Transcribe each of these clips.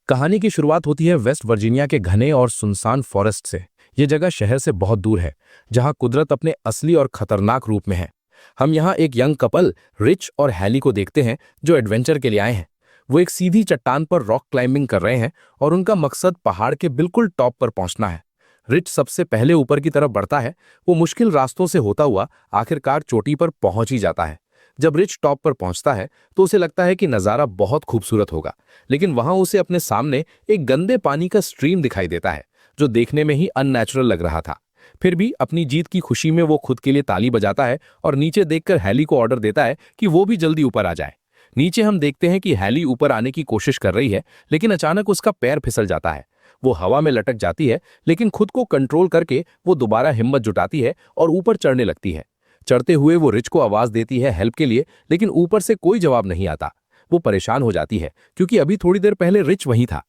कहानी की शुरुआत होती है वेस्ट वर्जीनिया के घने और सुनसान फॉरेस्ट से। ये जगह शहर से बहुत दूर है, जहां कुदरत अपने असली और खतरनाक रूप में है। हम यहाँ एक यंग कपल रिच और हैली को देखते हैं, जो एडवेंचर के लिए आए हैं। वो एक सीधी चट्टान पर रॉक क्लाइंबिंग कर रहे हैं और उनका मकसद पहाड़ के बिल्कुल टॉप पर पहुंचना है। रिच सबसे पहले ऊपर की तरफ बढ़ता है। वो मुश्किल रास्तों से होता हुआ आखिरकार चोटी पर पहुंच ही जाता है। जब रिच टॉप पर पहुंचता है तो उसे लगता है कि नज़ारा बहुत खूबसूरत होगा, लेकिन वहां उसे अपने सामने एक गंदे पानी का स्ट्रीम दिखाई देता है, जो देखने में ही अननेचुरल लग रहा था। फिर भी अपनी जीत की खुशी में वो खुद के लिए ताली बजाता है और नीचे देखकर हैली को ऑर्डर देता है कि वो भी जल्दी ऊपर आ जाए। नीचे हम देखते हैं कि हैली ऊपर आने की कोशिश कर रही है, लेकिन अचानक उसका पैर फिसल जाता है। वो हवा में लटक जाती है, लेकिन खुद को कंट्रोल करके वो दोबारा हिम्मत जुटाती है और ऊपर चढ़ने लगती है। चढ़ते हुए वो रिच को आवाज देती है हेल्प के लिए, लेकिन ऊपर से कोई जवाब नहीं आता। वो परेशान हो जाती है, क्योंकि अभी थोड़ी देर पहले रिच वहीं था।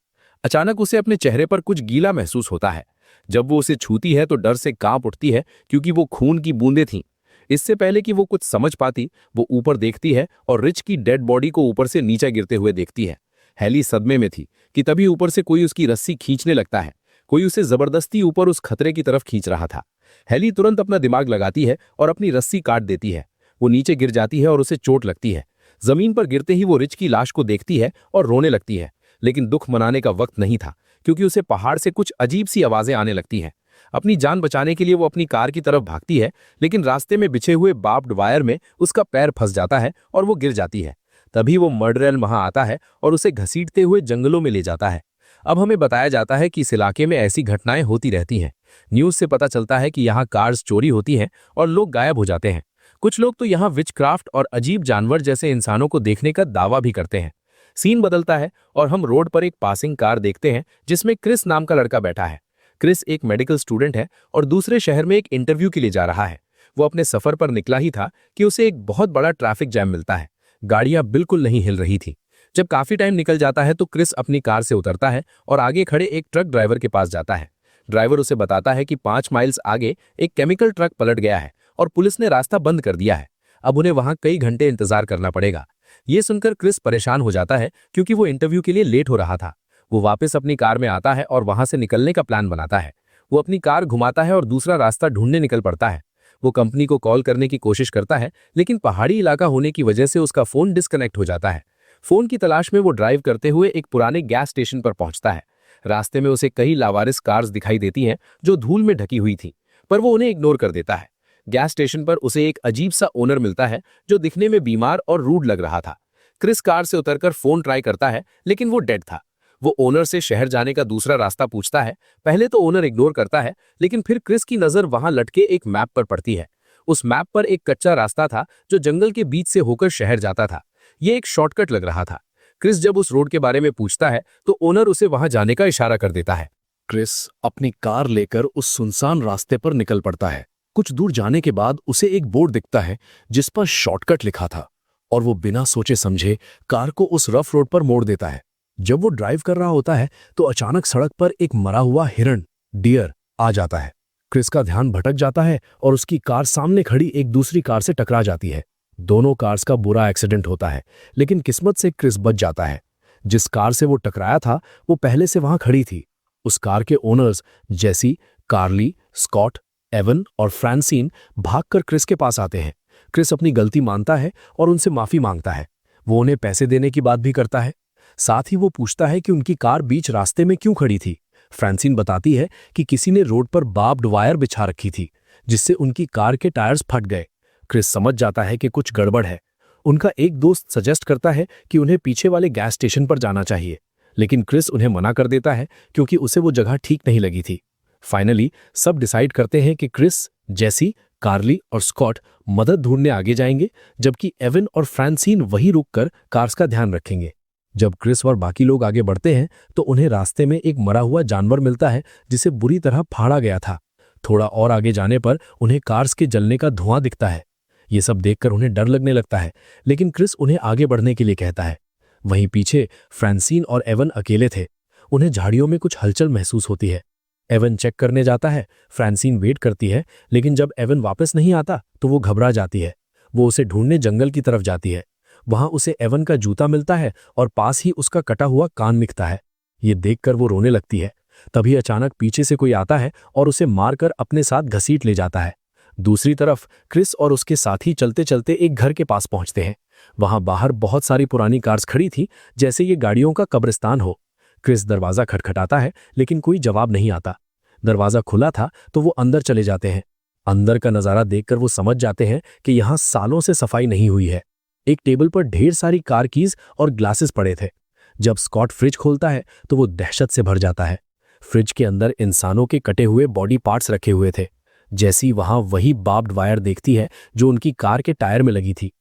अचानक उसे अपने चेहरे पर कुछ गीला महसूस होता है। जब वो उसे छूती है तो डर से कांप उठती है, क्योंकि वो खून की बूंदें थीं। इससे पहले कि वो कुछ समझ पाती, वो ऊपर देखती है और रिच की डेड बॉडी को ऊपर से नीचे गिरते हुए देखती है। हैली सदमे में थी कि तभी ऊपर से कोई उसकी रस्सी खींचने लगता है। कोई उसे जबरदस्ती ऊपर उस खतरे की तरफ खींच रहा था। हैली तुरंत अपना दिमाग लगाती है और अपनी रस्सी काट देती है। वो नीचे गिर जाती है और उसे चोट लगती है। जमीन पर गिरते ही वो रिच की लाश को देखती है और रोने लगती है, लेकिन दुख मनाने का वक्त नहीं था, क्योंकि उसे पहाड़ से कुछ अजीब सी आवाजें आने लगती हैं। अपनी जान बचाने के लिए वो अपनी कार की तरफ भागती है, लेकिन रास्ते में बिछे हुए बार्ब्ड वायर में उसका पैर फंस जाता है और वो गिर जाती है। तभी वो मर्डरल वहां आता है और उसे घसीटते हुए जंगलों में ले जाता है। अब हमें बताया जाता है कि इस इलाके में ऐसी घटनाएं होती रहती हैं। न्यूज से पता चलता है कि यहाँ कार्स चोरी होती हैं और लोग गायब हो जाते हैं। कुछ लोग तो यहाँ विचक्राफ्ट और अजीब जानवर जैसे इंसानों को देखने का दावा भी करते हैं। सीन बदलता है और हम रोड पर एक पासिंग कार देखते हैं, जिसमें क्रिस नाम का लड़का बैठा है। क्रिस एक मेडिकल स्टूडेंट है और दूसरे शहर में एक इंटरव्यू के लिए जा रहा है। वो अपने सफर पर निकला ही था कि उसे एक बहुत बड़ा ट्रैफिक जैम मिलता है। गाड़ियां बिल्कुल नहीं हिल रही थी। जब काफी टाइम निकल जाता है तो क्रिस अपनी कार से उतरता है और आगे खड़े एक ट्रक ड्राइवर के पास जाता है। ड्राइवर उसे बताता है कि 5 माइल्स आगे एक केमिकल ट्रक पलट गया है और पुलिस ने रास्ता बंद कर दिया है। अब उन्हें वहां कई घंटे इंतजार करना पड़ेगा। ये सुनकर क्रिस परेशान हो जाता है, क्योंकि वो इंटरव्यू के लिए लेट हो रहा था। वो वापस अपनी कार में आता है और वहां से निकलने का प्लान बनाता है। वो अपनी कार घुमाता है और दूसरा रास्ता ढूंढने निकल पड़ता है। वो कंपनी को कॉल करने की कोशिश करता है, लेकिन पहाड़ी इलाका होने की वजह से उसका फोन डिस्कनेक्ट हो जाता है। फोन की तलाश में वो ड्राइव करते हुए एक पुराने गैस स्टेशन पर पहुंचता है। रास्ते में उसे कई लावारिस कार्स दिखाई देती हैं, जो धूल में ढकी हुई थी, पर वो उन्हें इग्नोर कर देता है। गैस स्टेशन पर उसे एक अजीब सा ओनर मिलता है, जो दिखने में बीमार और रूड लग रहा था। क्रिस कार से उतरकर फोन ट्राई करता है, लेकिन वो डेड था। वो ओनर से शहर जाने का दूसरा रास्ता पूछता है। पहले तो ओनर इग्नोर करता है, लेकिन फिर क्रिस की नजर वहां लटके एक मैप पर पड़ती है। उस मैप पर एक कच्चा रास्ता था, जो जंगल के बीच से होकर शहर जाता था। ये एक शॉर्टकट लग रहा था। क्रिस जब उस रोड के बारे में पूछता है तो ओनर उसे वहां जाने का इशारा कर देता है। क्रिस अपनी कार लेकर उस सुनसान रास्ते पर निकल पड़ता है। कुछ दूर जाने के बाद उसे एक बोर्ड दिखता है, जिस पर शॉर्टकट लिखा था, और वो बिना सोचे समझे कार को उस रफ रोड पर मोड़ देता है। जब वो ड्राइव कर रहा होता है तो अचानक सड़क पर एक मरा हुआ हिरण, डियर, आ जाता है। क्रिस का ध्यान भटक जाता है और उसकी कार सामने खड़ी एक दूसरी कार से टकरा जाती है। दोनों कार्स का बुरा एक्सीडेंट होता है, लेकिन किस्मत से क्रिस बच जाता है। जिस कार से वो टकराया था वो पहले से वहां खड़ी थी। उस कार के ओनर्स जेसी, कार्ली, स्कॉट, एवन और फ्रांसिन भागकर क्रिस के पास आते हैं। क्रिस अपनी गलती मानता है और उनसे माफी मांगता है। वो उन्हें पैसे देने की बात भी करता है। साथ ही वो पूछता है कि उनकी कार बीच रास्ते में क्यों खड़ी थी। फ्रांसिन बताती है कि किसी ने रोड पर बार्ब्ड वायर बिछा रखी थी, जिससे उनकी कार के टायर्स फट गए। क्रिस समझ जाता है कि कुछ गड़बड़ है। उनका एक दोस्त सजेस्ट करता है कि उन्हें पीछे वाले गैस स्टेशन पर जाना चाहिए, लेकिन क्रिस उन्हें मना कर देता है, क्योंकि उसे वो जगह ठीक नहीं लगी थी। फाइनली सब डिसाइड करते हैं कि क्रिस, जेसी, कार्ली और स्कॉट मदद ढूंढने आगे जाएंगे, जबकि एवन और फ्रांसिन वहीं रुककर कार्स का ध्यान रखेंगे। जब क्रिस और बाकी लोग आगे बढ़ते हैं तो उन्हें रास्ते में एक मरा हुआ जानवर मिलता है, जिसे बुरी तरह फाड़ा गया था। थोड़ा और आगे जाने पर उन्हें कार्स के जलने का धुआं दिखता है। ये सब देखकर उन्हें डर लगने लगता है, लेकिन क्रिस उन्हें आगे बढ़ने के लिए कहता है। वहीं पीछे फ्रांसिन और एवन अकेले थे। उन्हें झाड़ियों में कुछ हलचल महसूस होती है। एवन चेक करने जाता है। फ्रांसिन वेट करती है, लेकिन जब एवन वापस नहीं आता तो वो घबरा जाती है। वो उसे ढूंढने जंगल की तरफ जाती है। वहां उसे एवन का जूता मिलता है और पास ही उसका कटा हुआ कान दिखता है। ये देखकर वो रोने लगती है। तभी अचानक पीछे से कोई आता है और उसे मारकर अपने साथ घसीट ले जाता है। दूसरी तरफ क्रिस और उसके साथी चलते चलते एक घर के पास पहुंचते हैं। वहां बाहर बहुत सारी पुरानी कार्स खड़ी थी, जैसे ये गाड़ियों का कब्रिस्तान हो। क्रिस दरवाजा खटखटाता है, लेकिन कोई जवाब नहीं आता। दरवाजा खुला था तो वो अंदर चले जाते हैं। अंदर का नजारा देखकर वो समझ जाते हैं कि यहां सालों से सफाई नहीं हुई है। एक टेबल पर ढेर सारी कार कीज और ग्लासेस पड़े थे। जब स्कॉट फ्रिज खोलता है तो वो दहशत से भर जाता है। फ्रिज के अंदर इंसानों के कटे हुए बॉडी पार्ट्स रखे हुए थे। जैसी वहां वही बार्ब्ड वायर देखती है जो उनकी कार के टायर में लगी थी।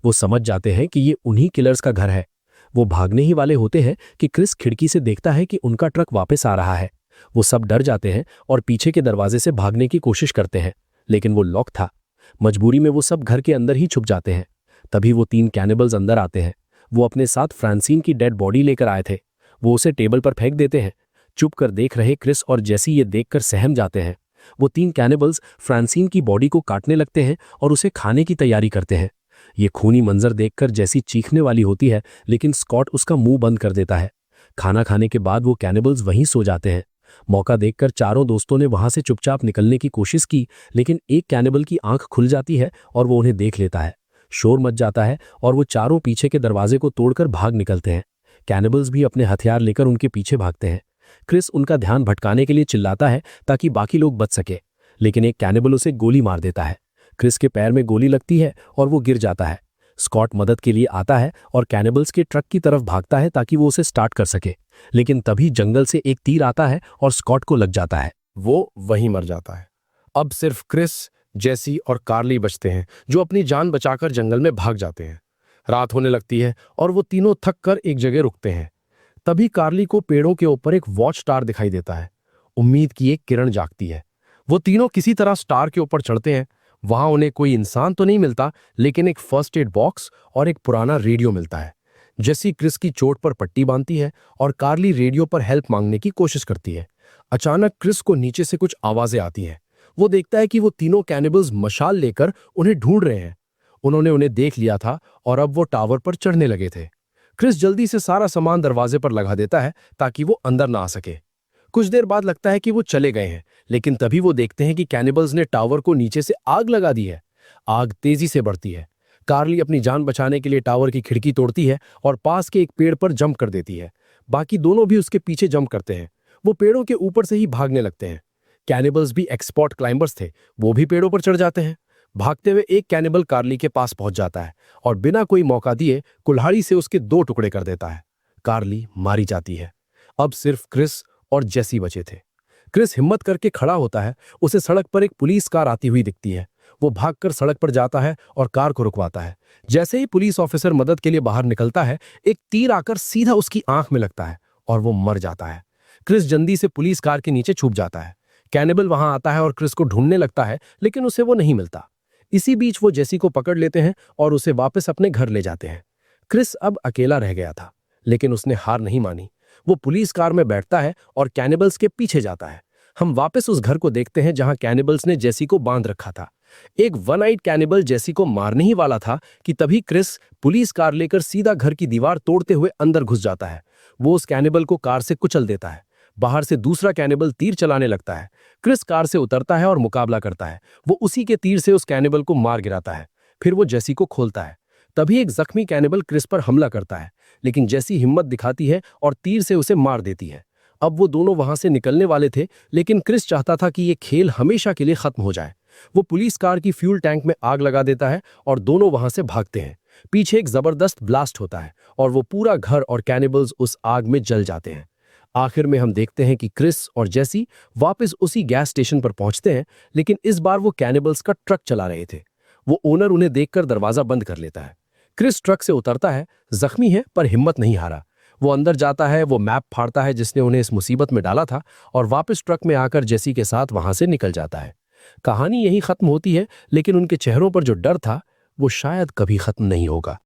वो समझ जाते हैं कि ये उन्हीं किलर्स का घर है। वो भागने ही वाले होते हैं कि क्रिस खिड़की से देखता है कि उनका ट्रक वापस आ रहा है। वो सब डर जाते हैं और पीछे के दरवाजे से भागने की कोशिश करते हैं, लेकिन वो लॉक था। मजबूरी में वो सब घर के अंदर ही छुप जाते हैं। तभी वो 3 कैनिबल्स अंदर आते हैं। वो अपने साथ फ्रांसीन की डेड बॉडी लेकर आए थे। वो उसे टेबल पर फेंक देते हैं। चुप कर देख रहे क्रिस और जेसी ये देखकर सहम जाते हैं। वो 3 कैनिबल्स फ्रांसीन की बॉडी को काटने लगते हैं और उसे खाने की तैयारी करते हैं। ये खूनी मंजर देखकर जेसी चीखने वाली होती है, लेकिन स्कॉट उसका मुंह बंद कर देता है। खाना खाने के बाद वो कैनिबल्स वहीं सो जाते हैं। मौका देखकर चारों दोस्तों ने वहां से चुपचाप निकलने की कोशिश की, लेकिन एक कैनिबल की आंख खुल जाती है और वो उन्हें देख लेता है। शोर मच जाता है और वो चारों पीछे के दरवाजे को तोड़कर भाग निकलते हैं। कैनिबल्स भी अपने हथियार लेकर उनके पीछे भागते हैं। क्रिस उनका ध्यान भटकाने के लिए चिल्लाता है ताकि बाकी लोग बच सके, लेकिन एक कैनिबल उसे गोली मार देता है। क्रिस के पैर में गोली लगती है और वो गिर जाता है। स्कॉट मदद के लिए आता है और कैनिबल्स के ट्रक की तरफ भागता है ताकि वो उसे स्टार्ट कर सके, लेकिन तभी जंगल से एक तीर आता है और स्कॉट को लग जाता है। वो वहीं मर जाता है। अब सिर्फ क्रिस, जेसी और कार्ली बचते हैं, जो अपनी जान बचाकर जंगल में भाग जाते हैं। रात होने लगती है और वो तीनों थक कर एक जगह रुकते हैं। तभी कार्ली को पेड़ों के ऊपर एक वॉच स्टार दिखाई देता है। उम्मीद की एक किरण जागती है। वो तीनों किसी तरह स्टार के ऊपर चढ़ते हैं। वहां उन्हें कोई इंसान तो नहीं मिलता, लेकिन एक फर्स्ट एड बॉक्स और एक पुराना रेडियो मिलता है। जेसी क्रिस की चोट पर पट्टी बांधती है और कार्ली रेडियो पर हेल्प मांगने की कोशिश करती है। अचानक क्रिस को नीचे से कुछ आवाजें आती हैं। वो देखता है कि वो तीनों कैनिबल्स मशाल लेकर उन्हें ढूंढ रहे हैं। उन्होंने उन्हें देख लिया था और अब वो टावर पर चढ़ने लगे थे। क्रिस जल्दी से सारा सामान दरवाजे पर लगा देता है ताकि वो अंदर ना आ सके। कुछ देर बाद लगता है कि वो चले गए हैं, लेकिन तभी वो देखते हैं कि कैनिबल्स ने टावर को नीचे से आग लगा दी है। आग तेजी से बढ़ती है। कार्ली अपनी जान बचाने के लिए टावर की खिड़की तोड़ती है और पास के एक पेड़ पर जंप कर देती है। बाकी दोनों भी उसके पीछे जंप करते हैं। वो पेड़ों के ऊपर से ही भागने लगते हैं। कैनिबल्स भी एक्सपर्ट क्लाइंबर्स थे, वो भी पेड़ों पर चढ़ जाते हैं। भागते हुए एक कैनिबल कार्ली के पास पहुंच जाता है और बिना कोई मौका दिए कुल्हाड़ी से उसके 2 टुकड़े कर देता है। कार्ली मारी जाती है। अब सिर्फ क्रिस और जेसी बचे थे। क्रिस हिम्मत करके खड़ा होता है। उसे सड़क पर एक पुलिस कार आती हुई दिखती है। वो भागकर सड़क पर जाता है और कार को रुकवाता है। जैसे ही पुलिस ऑफिसर मदद के लिए बाहर निकलता है, एक तीर आकर सीधा उसकी आंख में लगता है और वो मर जाता है। क्रिस जल्दी से पुलिस कार के नीचे छुप जाता है। कैनिबल वहां आता है और क्रिस को ढूंढने लगता है, लेकिन उसे वो नहीं मिलता। इसी बीच वो जेसी को पकड़ लेते हैं और उसे वापस अपने घर ले जाते हैं। क्रिस अब अकेला रह गया था, लेकिन उसने हार नहीं मानी। वो पुलिस कार में बैठता है और कैनिबल्स के पीछे जाता है। हम वापस उस घर को देखते हैं जहां कैनिबल्स ने जेसी को बांध रखा था। एक वन आइड कैनिबल जेसी को मारने ही वाला था कि तभी क्रिस पुलिस कार लेकर सीधा घर की दीवार तोड़ते हुए अंदर घुस जाता है। वो उस कैनिबल को कार से कुचल देता है। बाहर से दूसरा कैनिबल तीर चलाने लगता है। क्रिस कार से उतरता है और मुकाबला करता है। वो उसी के तीर से उस कैनिबल को मार गिराता है। फिर वो जेसी को खोलता है। तभी एक जख्मी कैनिबल क्रिस पर हमला करता है, लेकिन जेसी हिम्मत दिखाती है और तीर से उसे मार देती है। अब वो दोनों वहां से निकलने वाले थे, लेकिन क्रिस चाहता था कि ये खेल हमेशा के लिए खत्म हो जाए। वो पुलिस कार की फ्यूल टैंक में आग लगा देता है और दोनों वहां से भागते हैं। पीछे एक जबरदस्त ब्लास्ट होता है और वो पूरा घर और कैनिबल्स उस आग में जल जाते हैं। आखिर में हम देखते हैं कि क्रिस और जेसी वापस उसी गैस स्टेशन पर पहुंचते हैं, लेकिन इस बार वो कैनिबल्स का ट्रक चला रहे थे। वो ओनर उन्हें देखकर दरवाजा बंद कर लेता है। क्रिस ट्रक से उतरता है, जख्मी है पर हिम्मत नहीं हारा। वो अंदर जाता है, वो मैप फाड़ता है जिसने उन्हें इस मुसीबत में डाला था, और वापस ट्रक में आकर जेसी के साथ वहां से निकल जाता है। कहानी यहीं खत्म होती है, लेकिन उनके चेहरों पर जो डर था वो शायद कभी खत्म नहीं होगा।